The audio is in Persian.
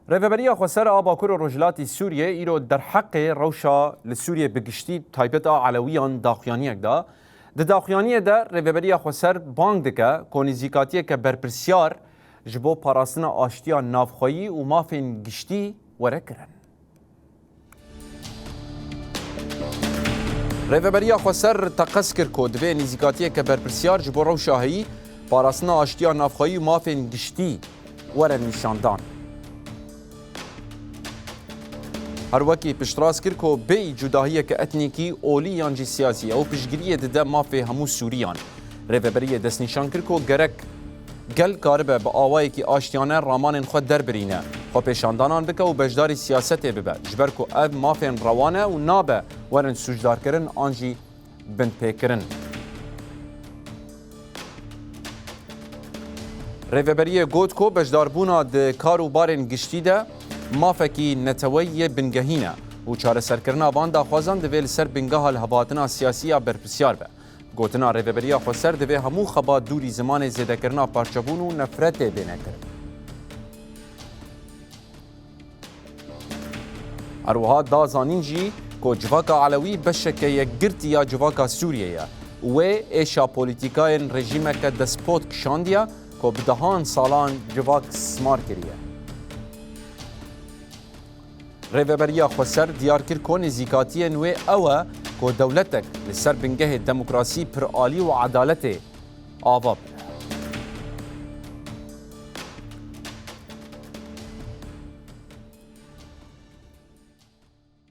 ریوبریا خسر آباکور و رجلاتی سوریه ایرو در حق روشا لسوریه بگشتی تایبت علویان داخیانیک دا داخیانیه دا ریوبریا خسر بانگ دکه کونیزیکاتیه که برپرسیار جبو پاراستنا آشتیا نافخویی و مافین گشتی وره کرن. ریوبریا خسر تقص کر که دوی نیزیکاتیه که برپرسیار جبو روشاهی پاراستنا آشتیا نافخویی و مافین گشتی وره نشاندان. هر وکی پشتراس کرد که بی جداهیه که اتنیکی اولی یانجی سیاسی او پشگیریه ده مافی همو سوریان. ریوبریه دست نشان کرد که گرک گل کاربه با آوایی که آشتیانه رامان خود در برینه خو پیشاندانان بکه و بجداری سیاسته ببه جبر که اب مافین روانه و نابه ورن سوجدار کرن آنجی بند پیکرن. ریوبریه گوت که بجداربونا ده کارو بارن گشتی ده مافکی نتوی بنگهینه و چاره سرکرنا واندا خوازان دویل سر بنگاه الهباتنا سیاسی برپرسیار به. گوتنا ریوبریا خسر دوی همو خبات دوری زمان زیده کرنا پارچبون و نفرت بینه کرد. اروها دا زانین جی که جواکا علوی بشکه یک گرتی یا جواکا سوریه و ایشا پولیتیکای رژیمه که دسپوت کشاندیه که بدهان سالان جواک سمار کریه. ریوبریا خسر دیار کرد که نزیکاتی نوی اوه که دولتک لسر بنگه دموکراسی پر آلی و عدالت آواب.